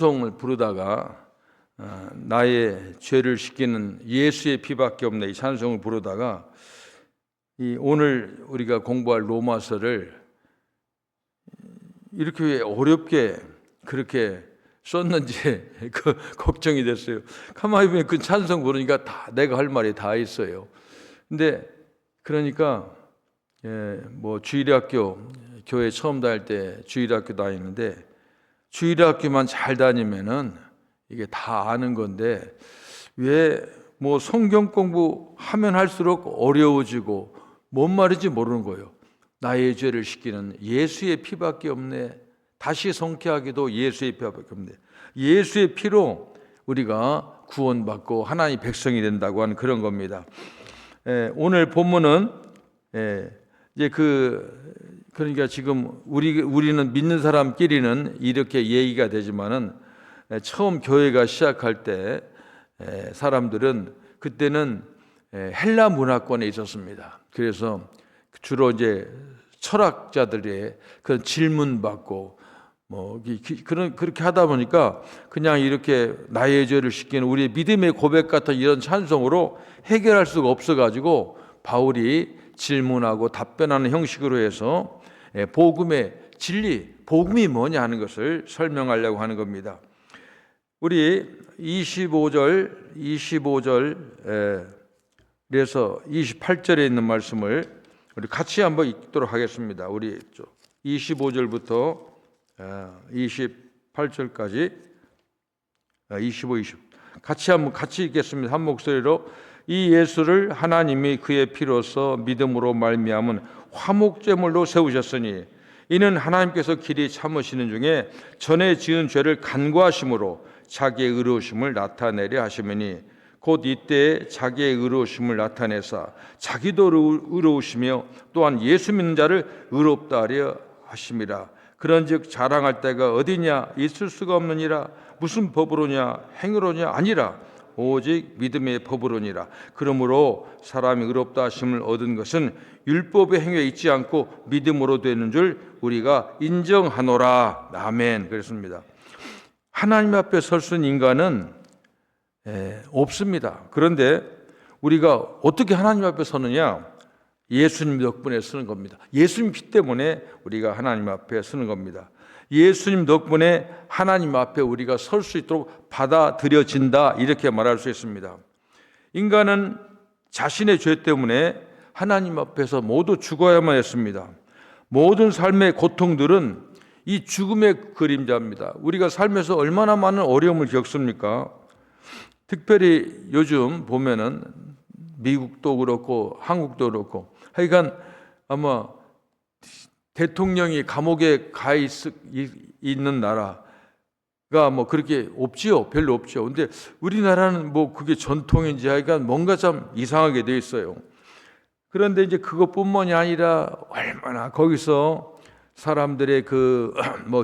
찬송을 부르다가 나의 죄를 씻기는 예수의 피밖에 없네, 이 찬송을 부르다가 오늘 우리가 공부할 로마서를 이렇게 왜 어렵게 그렇게 썼는지 걱정이 됐어요. 가만히 보면 그 찬송 부르니까 다 내가 할 말이 다 있어요. 근데 그러니까 주일학교 교회 처음 다닐 때 주일학교 다니는데 주일학교만 잘 다니면은 이게 다 아는 건데 왜 성경 공부하면 할수록 어려워지고 뭔 말인지 모르는 거예요. 나의 죄를 씻기는 예수의 피밖에 없네. 다시 성취하기도 예수의 피밖에 없네. 예수의 피로 우리가 구원받고 하나님의 백성이 된다고 하는 그런 겁니다. 오늘 본문은 이제 그러니까 지금 우리는 믿는 사람끼리는 이렇게 얘기가 되지만은 처음 교회가 시작할 때 사람들은 그때는 헬라 문화권에 있었습니다. 그래서 주로 이제 철학자들의 그런 질문 받고 그렇게 하다 보니까 그냥 이렇게 나의 죄를 씻기는 우리의 믿음의 고백 같은 이런 찬송으로 해결할 수가 없어가지고 바울이 질문하고 답변하는 형식으로 해서 복음의 진리, 복음이 뭐냐 하는 것을 설명하려고 하는 겁니다. 우리 25절 그래서 28절에 있는 말씀을 우리 같이 한번 읽도록 하겠습니다. 우리 25절부터 28절까지 25, 20 같이 읽겠습니다. 한 목소리로. 이 예수를 하나님이 그의 피로써 믿음으로 말미암은 화목제물로 세우셨으니 이는 하나님께서 길이 참으시는 중에 전에 지은 죄를 간구하심으로 자기의 의로우심을 나타내려 하심이니 곧 이때에 자기의 의로우심을 나타내사 자기도 의로우시며 또한 예수 믿는 자를 의롭다 하려 하심이라. 그런즉 자랑할 때가 어디냐? 있을 수가 없느니라. 무슨 법으로냐? 행위로냐? 아니라 오직 믿음의 법으로니라. 그러므로 사람이 의롭다 하심을 얻은 것은 율법의 행위에 있지 않고 믿음으로 되는 줄 우리가 인정하노라. 아멘. 그렇습니다. 하나님 앞에 설 수 있는 인간은 없습니다. 그런데 우리가 어떻게 하나님 앞에 서느냐? 예수님 덕분에 서는 겁니다. 예수님 피 때문에 우리가 하나님 앞에 서는 겁니다. 예수님 덕분에 하나님 앞에 우리가 설 수 있도록 받아들여진다, 이렇게 말할 수 있습니다. 인간은 자신의 죄 때문에 하나님 앞에서 모두 죽어야만 했습니다. 모든 삶의 고통들은 이 죽음의 그림자입니다. 우리가 삶에서 얼마나 많은 어려움을 겪습니까? 특별히 요즘 보면은 미국도 그렇고 한국도 그렇고 하여간 아마 대통령이 감옥에 가 있는 나라가 그렇게 없지요. 별로 없죠. 근데 우리나라는 그게 전통인지 하여간 뭔가 참 이상하게 돼 있어요. 그런데 이제 그것뿐만이 아니라 얼마나 거기서 사람들의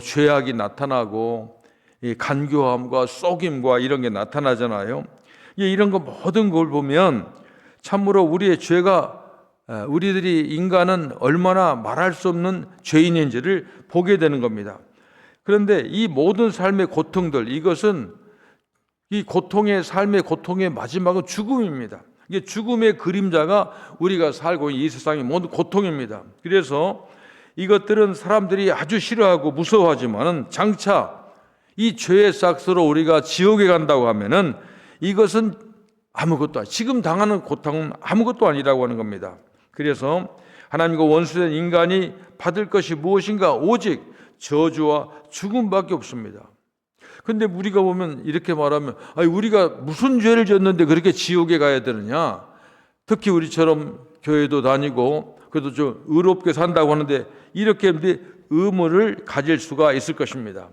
죄악이 나타나고 이 간교함과 속임과 이런 게 나타나잖아요. 이런 거 모든 걸 보면 참으로 우리의 죄가 우리들이 인간은 얼마나 말할 수 없는 죄인인지를 보게 되는 겁니다. 그런데 이 모든 삶의 고통들, 이것은 이 삶의 고통의 마지막은 죽음입니다. 이게 죽음의 그림자가 우리가 살고 있는 이 세상의 모든 고통입니다. 그래서 이것들은 사람들이 아주 싫어하고 무서워하지만은 장차 이 죄의 싹스로 우리가 지옥에 간다고 하면은 이것은 아무것도 지금 당하는 고통은 아무것도 아니라고 하는 겁니다. 그래서 하나님과 원수된 인간이 받을 것이 무엇인가? 오직 저주와 죽음밖에 없습니다. 근데 우리가 보면 이렇게 말하면 우리가 무슨 죄를 졌는데 그렇게 지옥에 가야 되느냐? 특히 우리처럼 교회도 다니고 그래도 좀 의롭게 산다고 하는데 이렇게 의무를 가질 수가 있을 것입니다.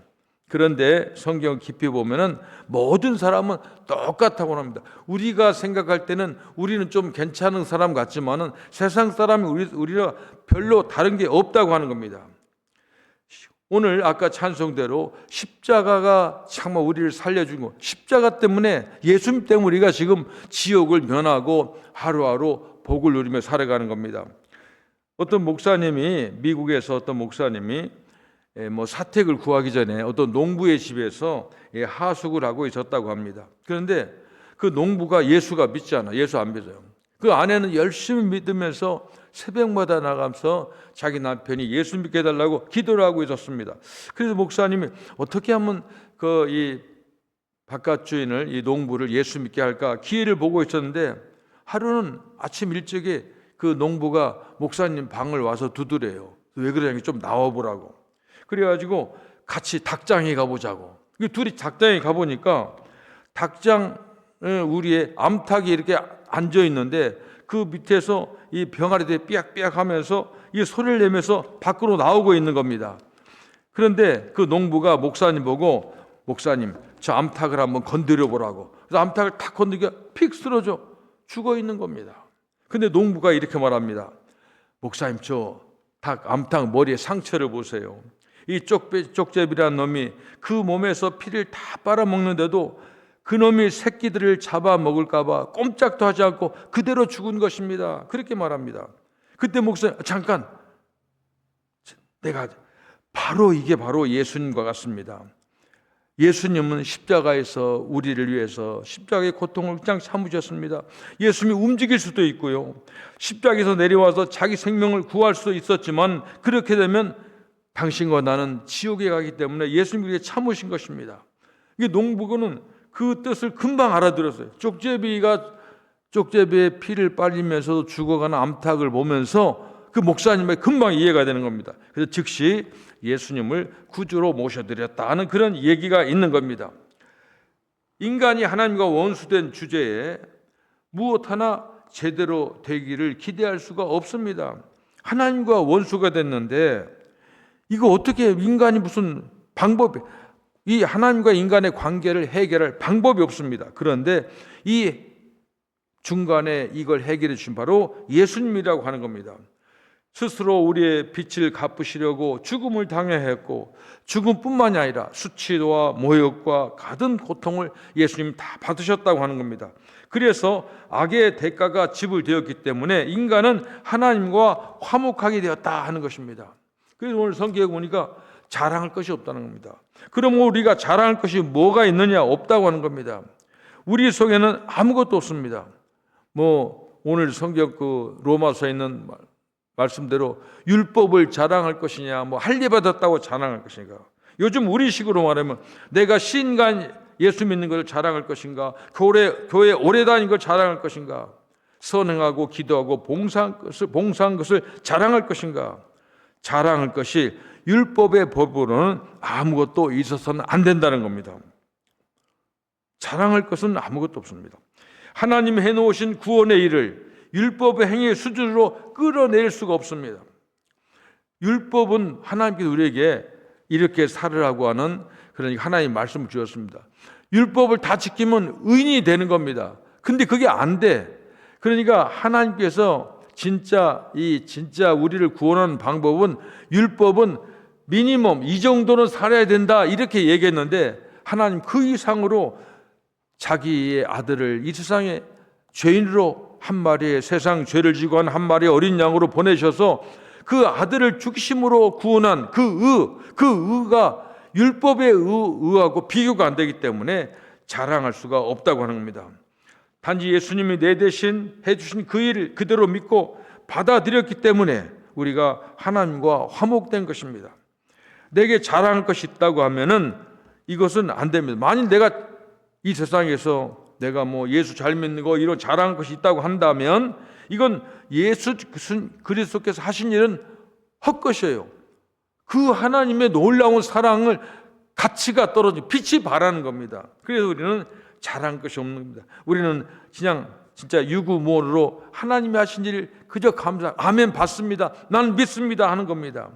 그런데 성경 깊이 보면은 모든 사람은 똑같다고 합니다. 우리가 생각할 때는 우리는 좀 괜찮은 사람 같지만은 세상 사람이 우리가 별로 다른 게 없다고 하는 겁니다. 오늘 아까 찬송대로 십자가가 정말 우리를 살려준 거, 십자가 때문에 예수님 때문에 우리가 지금 지옥을 면하고 하루하루 복을 누리며 살아가는 겁니다. 미국에서 어떤 목사님이 사택을 구하기 전에 어떤 농부의 집에서 하숙을 하고 있었다고 합니다. 그런데 그 농부가 예수가 믿지 않아. 예수 안 믿어요. 그 아내는 열심히 믿으면서 새벽마다 나가면서 자기 남편이 예수 믿게 해달라고 기도를 하고 있었습니다. 그래서 목사님이 어떻게 하면 이 바깥 주인을, 이 농부를 예수 믿게 할까 기회를 보고 있었는데, 하루는 아침 일찍에 그 농부가 목사님 방을 와서 두드려요. 왜 그러냐면 좀 나와보라고. 그래가지고 같이 닭장에 가보자고. 둘이 닭장에 가보니까 닭장 우리의 암탉이 이렇게 앉아 있는데 그 밑에서 이 병아리들이 삐약삐약 하면서 이 소리를 내면서 밖으로 나오고 있는 겁니다. 그런데 그 농부가 목사님 보고, 목사님 저 암탉을 한번 건드려 보라고. 그래서 암탉을 탁 건드리니까 픽 쓰러져 죽어 있는 겁니다. 근데 농부가 이렇게 말합니다. 목사님 저 암탉 머리에 상처를 보세요. 이 쪽제비라는 놈이 그 몸에서 피를 다 빨아먹는데도 그 놈이 새끼들을 잡아먹을까 봐 꼼짝도 하지 않고 그대로 죽은 것입니다. 그렇게 말합니다. 그때 목사님 잠깐, 이게 바로 예수님과 같습니다. 예수님은 십자가에서 우리를 위해서 십자가의 고통을 그냥 참으셨습니다. 예수님이 움직일 수도 있고요, 십자가에서 내려와서 자기 생명을 구할 수도 있었지만 그렇게 되면 당신과 나는 지옥에 가기 때문에 예수님이 그렇게 참으신 것입니다. 이게 농부는 그 뜻을 금방 알아들었어요. 쪽제비의 피를 빨리면서도 죽어가는 암탉을 보면서 그 목사님의 금방 이해가 되는 겁니다. 그래서 즉시 예수님을 구주로 모셔드렸다 하는 그런 얘기가 있는 겁니다. 인간이 하나님과 원수된 주제에 무엇 하나 제대로 되기를 기대할 수가 없습니다. 하나님과 원수가 됐는데 이거 어떻게 인간이 무슨 방법이, 이 하나님과 인간의 관계를 해결할 방법이 없습니다. 그런데 이 중간에 이걸 해결해 주신 바로 예수님이라고 하는 겁니다. 스스로 우리의 빚을 갚으시려고 죽음을 당해야 했고, 죽음뿐만이 아니라 수치와 모욕과 가든 고통을 예수님 다 받으셨다고 하는 겁니다. 그래서 악의 대가가 지불되었기 때문에 인간은 하나님과 화목하게 되었다 하는 것입니다. 그래서 오늘 성경에 보니까 자랑할 것이 없다는 겁니다. 그럼 우리가 자랑할 것이 뭐가 있느냐? 없다고 하는 겁니다. 우리 속에는 아무것도 없습니다. 오늘 성경 로마서에 있는 말씀대로 율법을 자랑할 것이냐, 할례 받았다고 자랑할 것인가. 요즘 우리식으로 말하면 내가 신간 예수 믿는 것을 자랑할 것인가, 교회 오래 다닌 걸 자랑할 것인가, 선행하고 기도하고 봉사한 것을 자랑할 것인가. 자랑할 것이 율법의 법으로는 아무것도 있어서는 안 된다는 겁니다. 자랑할 것은 아무것도 없습니다. 하나님이 해놓으신 구원의 일을 율법의 행위의 수준으로 끌어낼 수가 없습니다. 율법은 하나님께서 우리에게 이렇게 살으라고 하는, 그러니까 하나님 말씀을 주셨습니다. 율법을 다 지키면 의인이 되는 겁니다. 근데 그게 안 돼. 그러니까 하나님께서 진짜 우리를 구원하는 방법은, 율법은 미니멈 이 정도는 살아야 된다 이렇게 얘기했는데, 하나님 그 이상으로 자기의 아들을 이 세상에 죄인으로 한 마리의 세상 죄를 지고 한 마리의 어린 양으로 보내셔서 그 아들을 죽이심으로 구원한 그 의가 율법의 의하고 비교가 안 되기 때문에 자랑할 수가 없다고 하는 겁니다. 단지 예수님이 내 대신 해주신 그 일을 그대로 믿고 받아들였기 때문에 우리가 하나님과 화목된 것입니다. 내게 자랑할 것이 있다고 하면은 이것은 안 됩니다. 만일 내가 이 세상에서 내가 예수 잘 믿는 거 이런 자랑할 것이 있다고 한다면 이건 예수 그리스도께서 하신 일은 헛것이에요. 그 하나님의 놀라운 사랑을 가치가 떨어지고 빛이 바라는 겁니다. 그래서 우리는 자랑할 것이 없는 겁니다. 우리는 그냥 진짜 유구무원으로 하나님이 하신 일 그저 감사, 아멘 받습니다, 나는 믿습니다 하는 겁니다.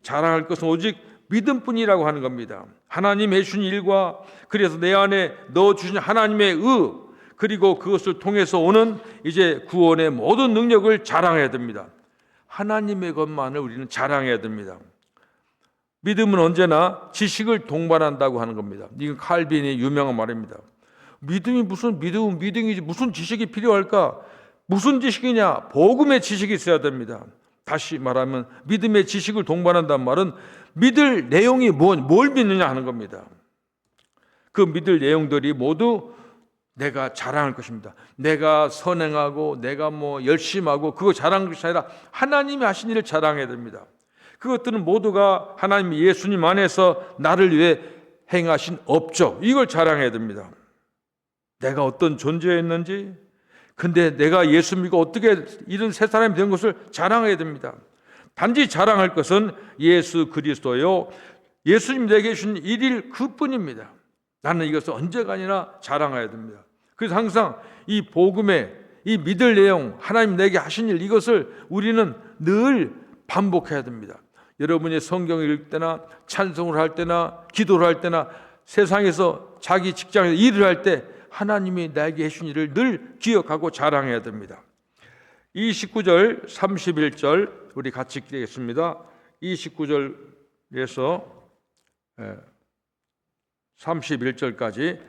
자랑할 것은 오직 믿음뿐이라고 하는 겁니다. 하나님 해주신 일과, 그래서 내 안에 넣어주신 하나님의 의, 그리고 그것을 통해서 오는 이제 구원의 모든 능력을 자랑해야 됩니다. 하나님의 것만을 우리는 자랑해야 됩니다. 믿음은 언제나 지식을 동반한다고 하는 겁니다. 이건 칼빈이 유명한 말입니다. 믿음이 무슨 믿음이지 무슨 지식이 필요할까? 무슨 지식이냐? 복음의 지식이 있어야 됩니다. 다시 말하면 믿음의 지식을 동반한다는 말은 믿을 내용이 뭘 믿느냐 하는 겁니다. 그 믿을 내용들이 모두 내가 자랑할 것입니다. 내가 선행하고 내가 열심하고 그거 자랑할 것이 아니라 하나님이 하신 일을 자랑해야 됩니다. 그것들은 모두가 하나님 예수님 안에서 나를 위해 행하신 업적, 이걸 자랑해야 됩니다. 내가 어떤 존재였는지, 근데 내가 예수 믿고 어떻게 이런 새 사람이 된 것을 자랑해야 됩니다. 단지 자랑할 것은 예수 그리스도요, 예수님 내게 주신 일일 그뿐입니다. 나는 이것을 언제간이나 자랑해야 됩니다. 그래서 항상 이 복음의 이 믿을 내용, 하나님 내게 하신 일, 이것을 우리는 늘 반복해야 됩니다. 여러분이 성경을 읽을 때나 찬송을 할 때나 기도를 할 때나 세상에서 자기 직장에서 일을 할 때 하나님이 나에게 해주신 일을 늘 기억하고 자랑해야 됩니다. 29절 31절 우리 같이 읽겠습니다. 29절에서 31절까지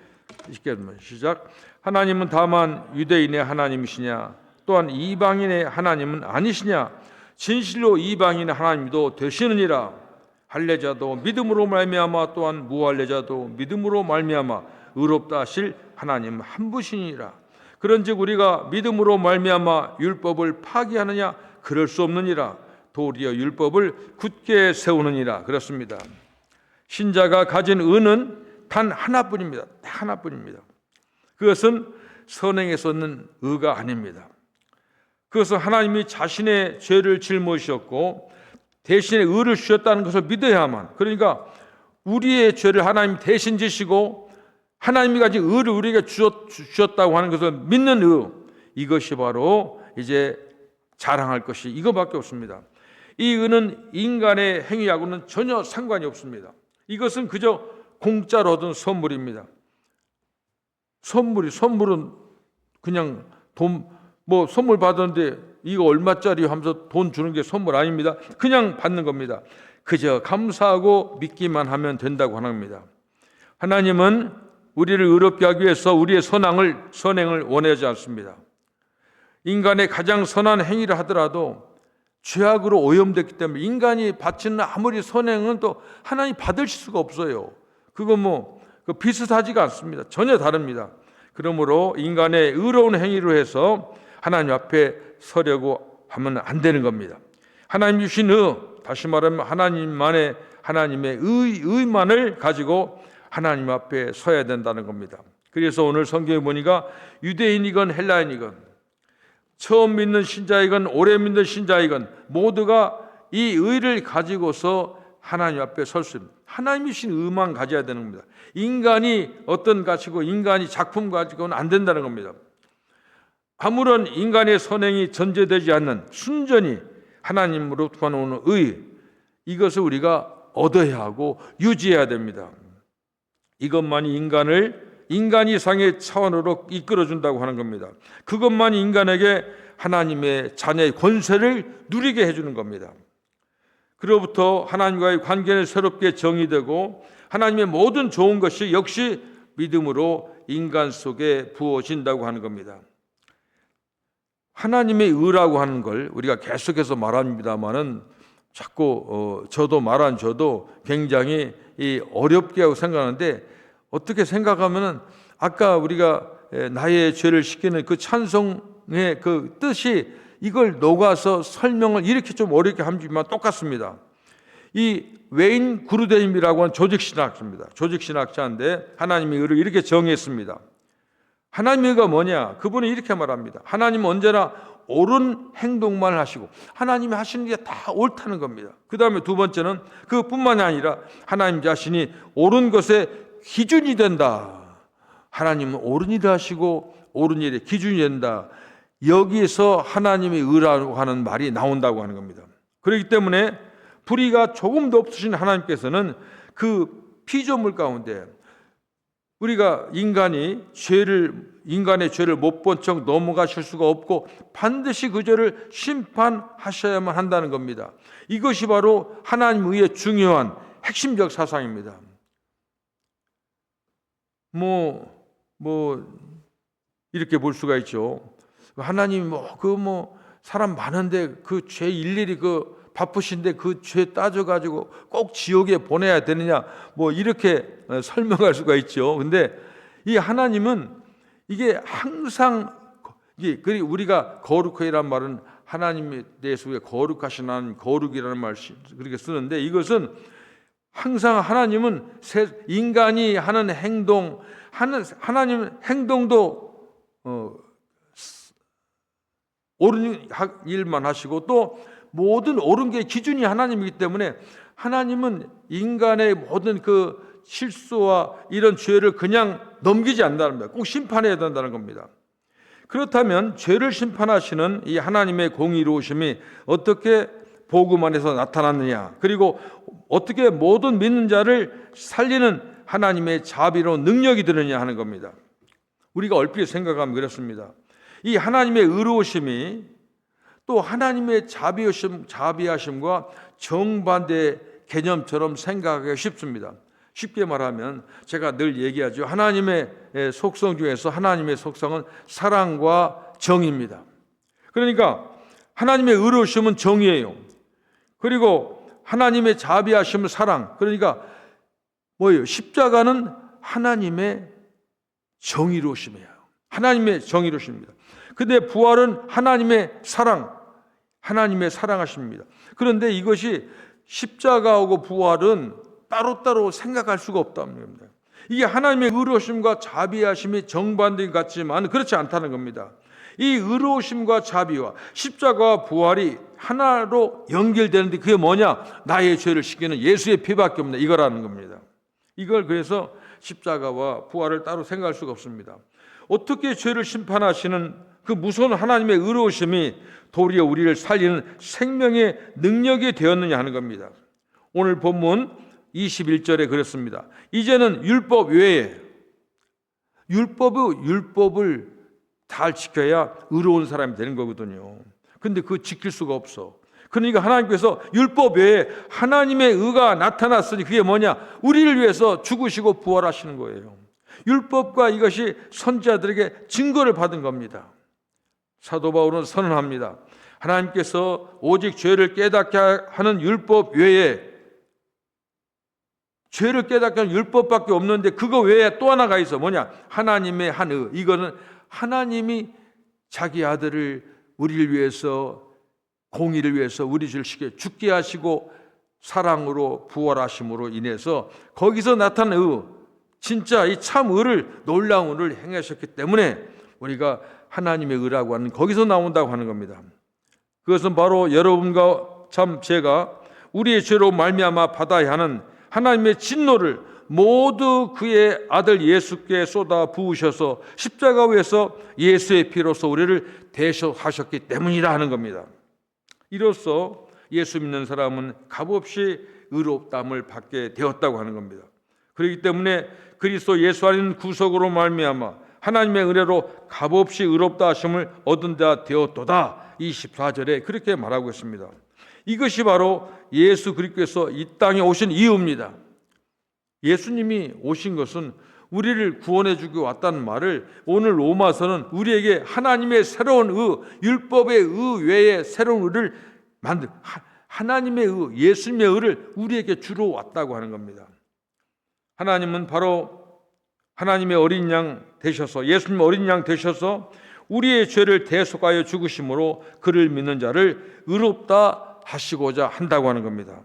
읽겠습니다. 시작. 하나님은 다만 유대인의 하나님이시냐, 또한 이방인의 하나님은 아니시냐? 진실로 이방인의 하나님도 되시느니라. 할례자도 믿음으로 말미암아 또한 무할례자도 믿음으로 말미암아 의롭다 하실 하나님 한 분이시니라. 그런즉 우리가 믿음으로 말미암아 율법을 파기하느냐? 그럴 수 없느니라. 도리어 율법을 굳게 세우느니라. 그렇습니다. 신자가 가진 의는 단 하나뿐입니다. 하나뿐입니다. 그것은 선행에서 얻는 의가 아닙니다. 그것은 하나님이 자신의 죄를 짊어지셨고 대신에 의를 주셨다는 것을 믿어야만, 그러니까 우리의 죄를 하나님 대신 지시고 하나님이 가진 의를 우리에게 주셨다고 하는 것을 믿는 의, 이것이 바로 이제 자랑할 것이 이거밖에 없습니다. 이 의는 인간의 행위하고는 전혀 상관이 없습니다. 이것은 그저 공짜로 얻은 선물입니다. 선물은 그냥 돈, 선물 받았는데 이거 얼마짜리 하면서 돈 주는 게 선물 아닙니다. 그냥 받는 겁니다. 그저 감사하고 믿기만 하면 된다고 하는 겁니다. 하나님은 우리를 의롭게 하기 위해서 우리의 선행을 원하지 않습니다. 인간의 가장 선한 행위를 하더라도 죄악으로 오염됐기 때문에 인간이 바치는 아무리 선행은 또 하나님 받으실 수가 없어요. 그거 비슷하지가 않습니다. 전혀 다릅니다. 그러므로 인간의 의로운 행위로 해서 하나님 앞에 서려고 하면 안 되는 겁니다. 하나님 주신 의, 다시 말하면 하나님의 의만을 가지고 하나님 앞에 서야 된다는 겁니다. 그래서 오늘 성경에 보니까 유대인이건 헬라인이건 처음 믿는 신자이건 오래 믿는 신자이건 모두가 이 의를 가지고서 하나님 앞에 설 수 있습니다. 하나님이 주신 의만 가져야 되는 겁니다. 인간이 어떤 가치고 인간이 작품 가지고는 안 된다는 겁니다. 아무런 인간의 선행이 전제되지 않는 순전히 하나님으로부터 오는 의, 이것을 우리가 얻어야 하고 유지해야 됩니다. 이것만이 인간 이상의 차원으로 이끌어준다고 하는 겁니다. 그것만이 인간에게 하나님의 자녀의 권세를 누리게 해주는 겁니다. 그로부터 하나님과의 관계는 새롭게 정의되고 하나님의 모든 좋은 것이 역시 믿음으로 인간 속에 부어진다고 하는 겁니다. 하나님의 의라고 하는 걸 우리가 계속해서 말합니다만은 자꾸 저도 굉장히 어렵게 하고 생각하는데, 어떻게 생각하면은 아까 우리가 나의 죄를 씻기는 그 찬송의 그 뜻이 이걸 녹아서 설명을 이렇게 좀 어렵게 하지만 똑같습니다. 이 웨인 구르데임이라고 하는 조직신학자입니다. 조직신학자인데 하나님의 의를 이렇게 정의했습니다. 하나님의 의가 뭐냐? 그분은 이렇게 말합니다. 하나님은 언제나 옳은 행동만 하시고 하나님이 하시는 게 다 옳다는 겁니다. 그 다음에 두 번째는 그뿐만이 아니라 하나님 자신이 옳은 것의 기준이 된다. 하나님은 옳은 일을 하시고 옳은 일의 기준이 된다. 여기에서 하나님의 의라고 하는 말이 나온다고 하는 겁니다. 그렇기 때문에 불의가 조금도 없으신 하나님께서는 그 피조물 가운데 우리가 인간의 죄를 못 본 척 넘어가실 수가 없고 반드시 그 죄를 심판하셔야만 한다는 겁니다. 이것이 바로 하나님 의의 중요한 핵심적 사상입니다. 이렇게 볼 수가 있죠. 하나님이 사람 많은데 그 죄 일일이 바쁘신데 그 죄 따져가지고 꼭 지옥에 보내야 되느냐, 뭐 이렇게 설명할 수가 있죠. 근데 이 하나님은 이게 항상, 우리가 거룩해란 말은 하나님에 대해서 거룩하신 하나님, 거룩이라는 말 그렇게 쓰는데, 이것은 항상 하나님은 인간이 하는 하나님 행동도 옳은 일만 하시고, 또 모든 옳은 게 기준이 하나님이기 때문에 하나님은 인간의 모든 그 실수와 이런 죄를 그냥 넘기지 않는다는 겁니다. 꼭 심판해야 된다는 겁니다. 그렇다면 죄를 심판하시는 이 하나님의 공의로우심이 어떻게 복음 안에서 나타났느냐, 그리고 어떻게 모든 믿는 자를 살리는 하나님의 자비로운 능력이 되느냐 하는 겁니다. 우리가 얼핏 생각하면 그렇습니다. 이 하나님의 의로우심이 또 하나님의 자비하심과 정반대 개념처럼 생각하기가 쉽습니다. 쉽게 말하면 제가 늘 얘기하죠. 하나님의 속성 중에서 하나님의 속성은 사랑과 정의입니다. 그러니까 하나님의 의로우심은 정의예요. 그리고 하나님의 자비하심은 사랑. 그러니까 뭐예요? 십자가는 하나님의 정의로우심이에요. 하나님의 정의로우심입니다. 근데 부활은 하나님의 사랑, 하나님의 사랑하십니다. 그런데 이것이 십자가하고 부활은 따로따로 생각할 수가 없다는 겁니다. 이게 하나님의 의로우심과 자비하심이 정반대 같지만 그렇지 않다는 겁니다. 이 의로우심과 자비와 십자가와 부활이 하나로 연결되는데 그게 뭐냐? 나의 죄를 씻기는 예수의 피밖에 없네, 이거라는 겁니다. 이걸 그래서 십자가와 부활을 따로 생각할 수가 없습니다. 어떻게 죄를 심판하시는 그 무서운 하나님의 의로우심이 도리어 우리를 살리는 생명의 능력이 되었느냐 하는 겁니다. 오늘 본문 21절에 그랬습니다. 이제는 율법 외에, 율법을 잘 지켜야 의로운 사람이 되는 거거든요. 근데 그거 지킬 수가 없어. 그러니까 하나님께서 율법 외에 하나님의 의가 나타났으니 그게 뭐냐? 우리를 위해서 죽으시고 부활하시는 거예요. 율법과 이것이 선지자들에게 증거를 받은 겁니다. 사도 바울은 선언합니다. 하나님께서 오직 죄를 깨닫게 하는 율법 외에, 죄를 깨닫게 하는 율법밖에 없는데 그거 외에 또 하나가 있어. 뭐냐? 하나님의 한 의. 이거는 하나님이 자기 아들을 우리를 위해서, 공의를 위해서 우리 죄를 죽게 하시고 사랑으로 부활하심으로 인해서 거기서 나타난 의, 진짜 이 참 의를, 놀라운 의를 행하셨기 때문에 우리가 하나님의 의라고 하는, 거기서 나온다고 하는 겁니다. 그것은 바로 여러분과 참 제가 우리의 죄로 말미암아 받아야 하는 하나님의 진노를 모두 그의 아들 예수께 쏟아 부으셔서 십자가 위에서 예수의 피로서 우리를 대속하셨기 때문이라 하는 겁니다. 이로써 예수 믿는 사람은 값없이 의롭다함을 받게 되었다고 하는 겁니다. 그렇기 때문에 그리스도 예수 안에 구속으로 말미암아 하나님의 은혜로 값없이 의롭다 하심을 얻은 자 되었도다. 24절에 그렇게 말하고 있습니다. 이것이 바로 예수 그리스도께서 이 땅에 오신 이유입니다. 예수님이 오신 것은 우리를 구원해 주기 왔다는 말을 오늘 로마서는 우리에게 하나님의 새로운 의, 율법의 의 외에 새로운 의를 하나님의 의, 예수님의 의를 우리에게 주러 왔다고 하는 겁니다. 하나님은 바로 하나님의 어린 양 되셔서, 예수님 어린 양 되셔서 우리의 죄를 대속하여 죽으심으로 그를 믿는 자를 의롭다 하시고자 한다고 하는 겁니다.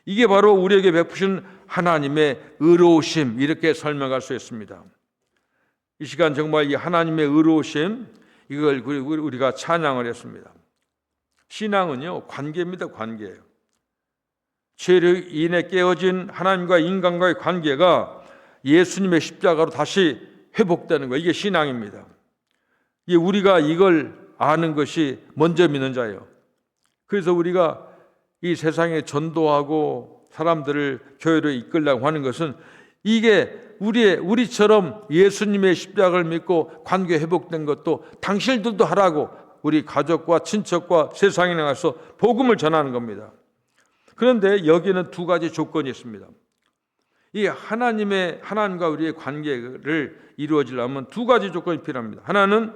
이게 바로 우리에게 베푸신 하나님의 의로우심, 이렇게 설명할 수 있습니다. 이 시간 정말 이 하나님의 의로우심, 이걸 우리가 찬양을 했습니다. 신앙은요, 관계입니다. 관계예요. 죄로 인해 깨어진 하나님과 인간과의 관계가 예수님의 십자가로 다시 회복되는 거, 이게 신앙입니다. 이게 우리가 이걸 아는 것이 먼저 믿는 자예요. 그래서 우리가 이 세상에 전도하고 사람들을 교회로 이끌려고 하는 것은 이게 우리처럼 예수님의 십자가를 믿고 관계 회복된 것도 당신들도 하라고 우리 가족과 친척과 세상에 나가서 복음을 전하는 겁니다. 그런데 여기는 두 가지 조건이 있습니다. 이 하나님과 우리의 관계를 이루어지려면 두 가지 조건이 필요합니다. 하나는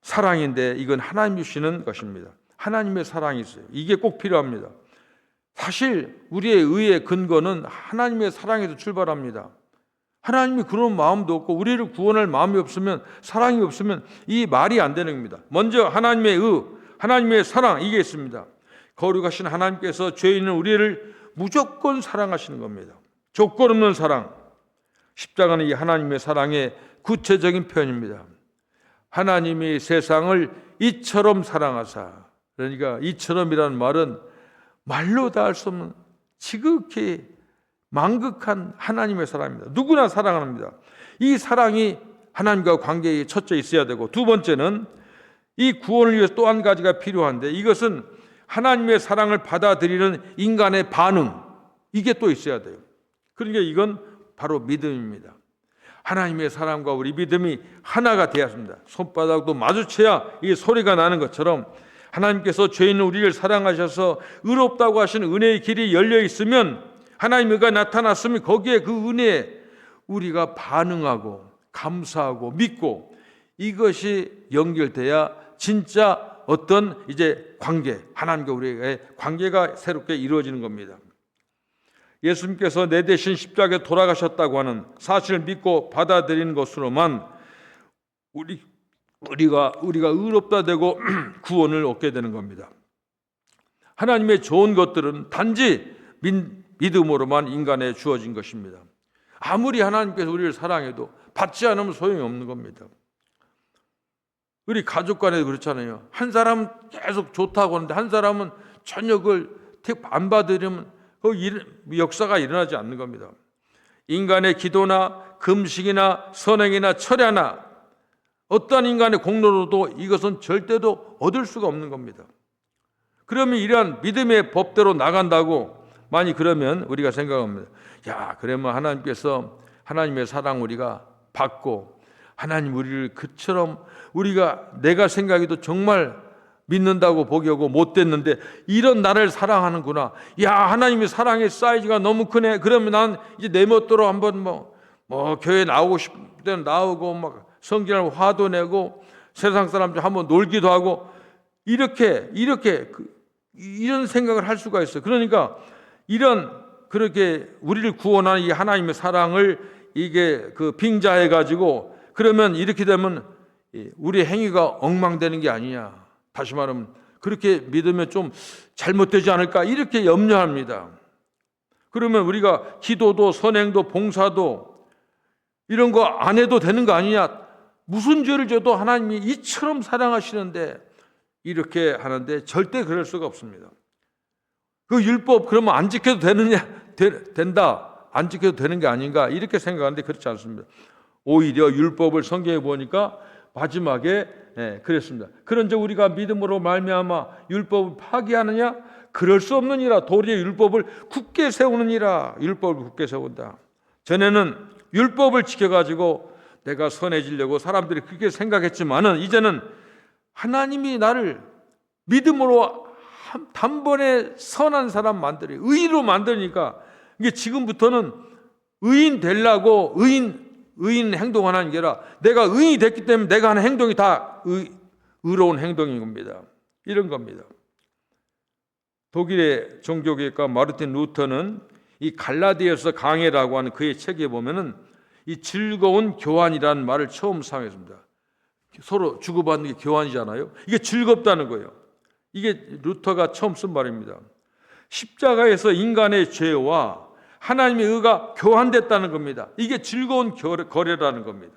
사랑인데 이건 하나님이 주시는 것입니다. 하나님의 사랑이 있어요. 이게 꼭 필요합니다. 사실 우리의 의의 근거는 하나님의 사랑에서 출발합니다. 하나님이 그런 마음도 없고 우리를 구원할 마음이 없으면, 사랑이 없으면 이 말이 안 되는 겁니다. 먼저 하나님의 의, 하나님의 사랑, 이게 있습니다. 거룩하신 하나님께서 죄 있는 우리를 무조건 사랑하시는 겁니다. 조건 없는 사랑. 십자가는 이 하나님의 사랑의 구체적인 표현입니다. 하나님이 세상을 이처럼 사랑하사, 그러니까 이처럼이라는 말은 말로 다 할 수 없는 지극히 망극한 하나님의 사랑입니다. 누구나 사랑합니다. 이 사랑이 하나님과 관계에 첫째 있어야 되고, 두 번째는 이 구원을 위해서 또 한 가지가 필요한데, 이것은 하나님의 사랑을 받아들이는 인간의 반응, 이게 또 있어야 돼요. 그러니까 이건 바로 믿음입니다. 하나님의 사랑과 우리 믿음이 하나가 되었습니다. 손바닥도 마주쳐야 이 소리가 나는 것처럼 하나님께서 죄 있는 우리를 사랑하셔서 의롭다고 하신 은혜의 길이 열려 있으면, 하나님의 의가 나타났으면 거기에 그 은혜에 우리가 반응하고 감사하고 믿고, 이것이 연결돼야 진짜 어떤 이제 관계, 하나님과 우리의 관계가 새롭게 이루어지는 겁니다. 예수님께서 내 대신 십자가에 돌아가셨다고 하는 사실을 믿고 받아들이는 것으로만 우리가 의롭다 되고 구원을 얻게 되는 겁니다. 하나님의 좋은 것들은 단지 믿음으로만 인간에 주어진 것입니다. 아무리 하나님께서 우리를 사랑해도 받지 않으면 소용이 없는 겁니다. 우리 가족 간에도 그렇잖아요. 한 사람은 계속 좋다고 하는데 한 사람은 전혀 그걸 안 받으려면 그 역사가 일어나지 않는 겁니다. 인간의 기도나 금식이나 선행이나 철야나 어떠한 인간의 공로로도 이것은 절대로 얻을 수가 없는 겁니다. 그러면 이러한 믿음의 법대로 나간다고 많이 그러면 우리가 생각합니다. 야, 그러면 하나님께서 하나님의 사랑 우리가 받고 하나님 우리를 그처럼 우리가 내가 생각해도 정말 믿는다고 보기하고 못됐는데 이런 나를 사랑하는구나. 야, 하나님의 사랑의 사이즈가 너무 크네. 그러면 난 이제 내 멋대로 한번 교회 나오고 싶을 때는 나오고 막 성경을 화도 내고 세상 사람들 한번 놀기도 하고 이런 생각을 할 수가 있어요. 그러니까 그렇게 우리를 구원하는 이 하나님의 사랑을 이게 빙자해 가지고 그러면 이렇게 되면 우리의 행위가 엉망되는 게 아니냐. 다시 말하면 그렇게 믿으면 좀 잘못되지 않을까 이렇게 염려합니다. 그러면 우리가 기도도 선행도 봉사도 이런 거 안 해도 되는 거 아니냐. 무슨 죄를 져도 하나님이 이처럼 사랑하시는데 이렇게 하는데 절대 그럴 수가 없습니다. 그 율법 그러면 안 지켜도 된다. 안 지켜도 되는 게 아닌가 이렇게 생각하는데 그렇지 않습니다. 오히려 율법을 성경에 보니까 마지막에 그랬습니다. 그런즉 우리가 믿음으로 말미암아 율법을 파기하느냐? 그럴 수 없느니라. 도리어 율법을 굳게 세우느니라. 율법을 굳게 세운다. 전에는 율법을 지켜가지고 내가 선해지려고 사람들이 그렇게 생각했지만은 이제는 하나님이 나를 믿음으로 단번에 선한 사람 의인으로 만드니까 이게 지금부터는 의인 되려고 의인 행동하는 게 아니라 내가 의인이 됐기 때문에 내가 하는 행동이 다 의로운 행동인 겁니다. 이런 겁니다. 독일의 종교개혁가 마르틴 루터는 이 갈라디아서 강해라고 하는 그의 책에 보면은 이 즐거운 교환이라는 말을 처음 사용했습니다. 서로 주고받는 게 교환이잖아요. 이게 즐겁다는 거예요. 이게 루터가 처음 쓴 말입니다. 십자가에서 인간의 죄와 하나님의 의가 교환됐다는 겁니다. 이게 즐거운 거래라는 겁니다.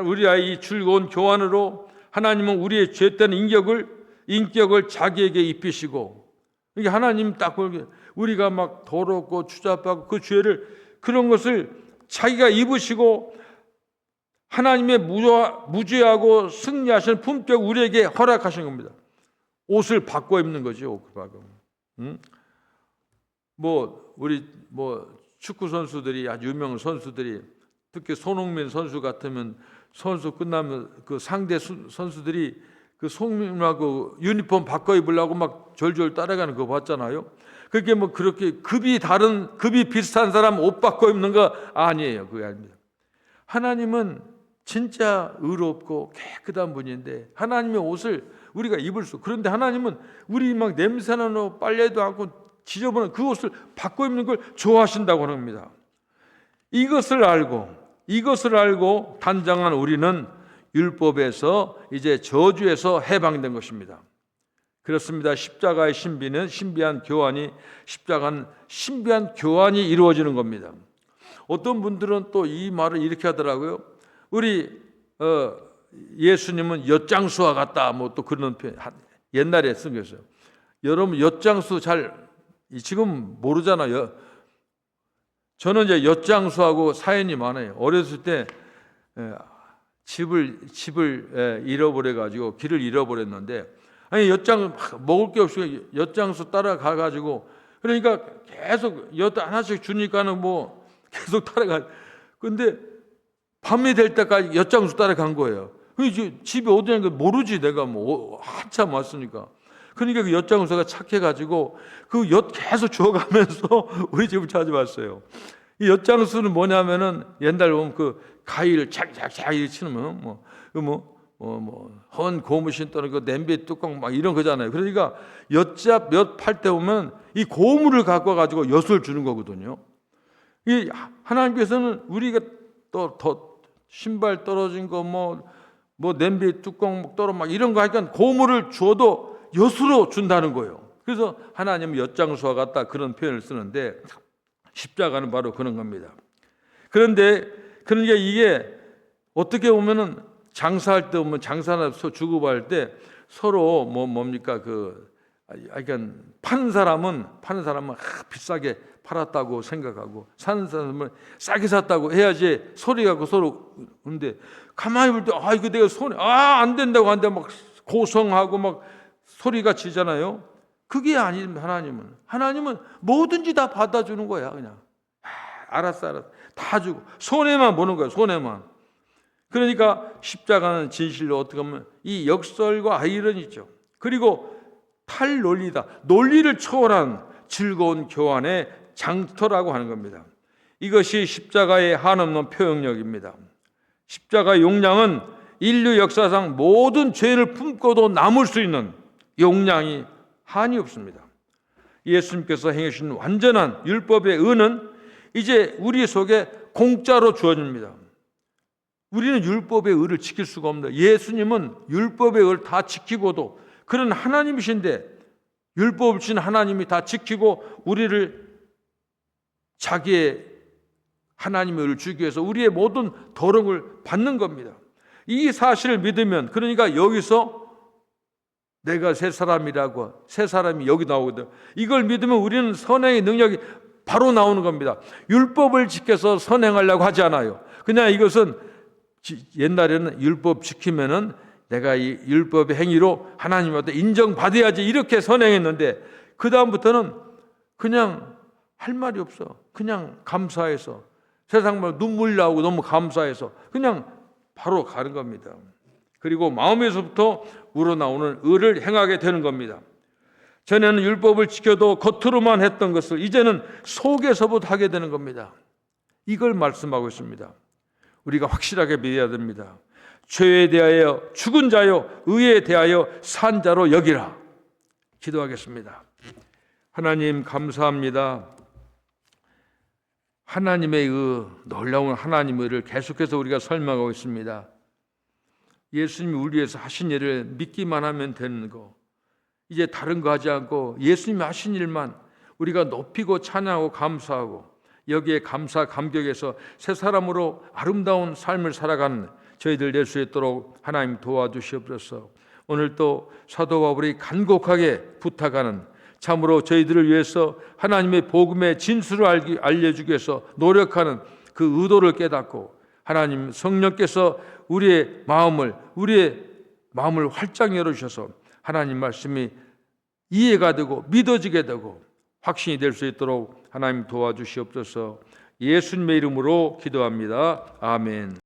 우리가 이 즐거운 교환으로 하나님은 우리의 죄된 인격을 자기에게 입히시고, 이게 하나님 딱 우리가 막 더럽고 추잡하고 그 죄를 그런 것을 자기가 입으시고 하나님의 무죄하고 승리하시는 품격 우리에게 허락하신 겁니다. 옷을 바꿔 입는 거죠. 우리 축구 선수들이 아주 유명한 선수들이 특히 손흥민 선수 같으면 선수 끝나면 그 상대 선수들이 그 손흥민하고 유니폼 바꿔 입으려고 막 졸졸 따라가는 거 봤잖아요. 그게 그렇게 급이 비슷한 사람 옷 바꿔 입는 거 아니에요. 그게 아닙니다. 하나님은 진짜 의롭고 깨끗한 분인데 하나님의 옷을 우리가 입을 수. 그런데 하나님은 우리 막 냄새나는 빨래도 않고 지저분한 그 옷을 바꿔 입는 걸 좋아하신다고 합니다. 이것을 알고 단장한 우리는 율법에서 이제 저주에서 해방된 것입니다. 그렇습니다. 십자가의 신비한 교환이 이루어지는 겁니다. 어떤 분들은 또 이 말을 이렇게 하더라고요. 우리 예수님은 엿장수와 같다. 뭐 또 그런 표현 옛날에 쓴 거였어요. 여러분 엿장수 지금 모르잖아요. 저는 이제 엿장수하고 사연이 많아요. 어렸을 때 집을 잃어버려 가지고 길을 잃어버렸는데 아니 먹을 게 없으니까 엿장수 따라가 가지고 그러니까 계속 엿 하나씩 주니까는 뭐 계속 따라가. 근데 밤이 될 때까지 엿장수 따라간 거예요. 집이 어디냐는 모르지 내가 뭐 한참 왔으니까. 그러니까 그 엿장수가 착해가지고 그 엿 계속 주워가면서 우리 집을 찾아왔어요. 이 엿장수는 뭐냐면은 옛날 보면 그 가위를 착착착 치면 헌 고무신 또는 그 냄비 뚜껑 막 이런 거잖아요. 그러니까 엿 팔 때 보면 이 고무를 갖고 가지고 엿을 주는 거거든요. 이 하나님께서는 우리가 또 더 신발 떨어진 거 뭐 냄비 뚜껑 떨어 막 이런 거 하니까 고무를 주어도 엿으로 준다는 거예요. 그래서 하나님은 엿장수와 같다 그런 표현을 쓰는데 십자가는 바로 그런 겁니다. 그러니까 이게 어떻게 보면은 장사할 때 보면 장사나 주고받을 때 서로 뭡니까 그러니까 파는 사람은 비싸게 팔았다고 생각하고 사는 사람은 싸게 샀다고 해야지 소리가 서로. 근데 가만히 볼 때 이거 내가 손에 안 된다고 하는데 막 고성하고 막 소리가 지잖아요. 그게 아닌 하나님은 뭐든지 다 받아주는 거야. 그냥 알았어 다 주고 손해만 보는 거야. 손해만. 그러니까 십자가는 진실로 어떻게 보면 이 역설과 아이러니죠. 그리고 탈논리다. 논리를 초월한 즐거운 교환의 장터라고 하는 겁니다. 이것이 십자가의 한없는 표현력입니다. 십자가의 용량은 인류 역사상 모든 죄를 품고도 남을 수 있는 용량이 한이 없습니다. 예수님께서 행하신 완전한 율법의 의는 이제 우리 속에 공짜로 주어집니다. 우리는 율법의 의를 지킬 수가 없습니다. 예수님은 율법의 의를 다 지키고도 그런 하나님이신데 율법을 주신 하나님이 다 지키고 우리를 자기의 하나님의 의를 주기 위해서 우리의 모든 더러움을 받는 겁니다. 이 사실을 믿으면 그러니까 여기서 내가 새 사람이 여기 나오거든. 이걸 믿으면 우리는 선행의 능력이 바로 나오는 겁니다. 율법을 지켜서 선행하려고 하지 않아요. 그냥 이것은 옛날에는 율법 지키면은 내가 이 율법의 행위로 하나님한테 인정받아야지 이렇게 선행했는데 그 다음부터는 그냥 할 말이 없어. 그냥 감사해서 세상만 눈물 나오고 너무 감사해서 그냥 바로 가는 겁니다. 그리고 마음에서부터 우러나오는 의를 행하게 되는 겁니다. 전에는 율법을 지켜도 겉으로만 했던 것을 이제는 속에서부터 하게 되는 겁니다. 이걸 말씀하고 있습니다. 우리가 확실하게 믿어야 됩니다. 죄에 대하여 죽은 자요 의에 대하여 산 자로 여기라. 기도하겠습니다. 하나님 감사합니다. 하나님의 놀라운 하나님의 의를 계속해서 우리가 설명하고 있습니다. 예수님이 우리 위해서 하신 일을 믿기만 하면 되는 거, 이제 다른 거 하지 않고 예수님이 하신 일만 우리가 높이고 찬양하고 감사하고 여기에 감사 감격해서 새 사람으로 아름다운 삶을 살아가는 저희들 될 수 있도록 하나님 도와주시옵소서. 오늘 또 사도 바울이 간곡하게 부탁하는 참으로 저희들을 위해서 하나님의 복음의 진수를 알려주기 위해서 노력하는 그 의도를 깨닫고 하나님 성령께서 우리의 마음을 활짝 열어주셔서 하나님 말씀이 이해가 되고 믿어지게 되고 확신이 될 수 있도록 하나님 도와주시옵소서. 예수님의 이름으로 기도합니다. 아멘.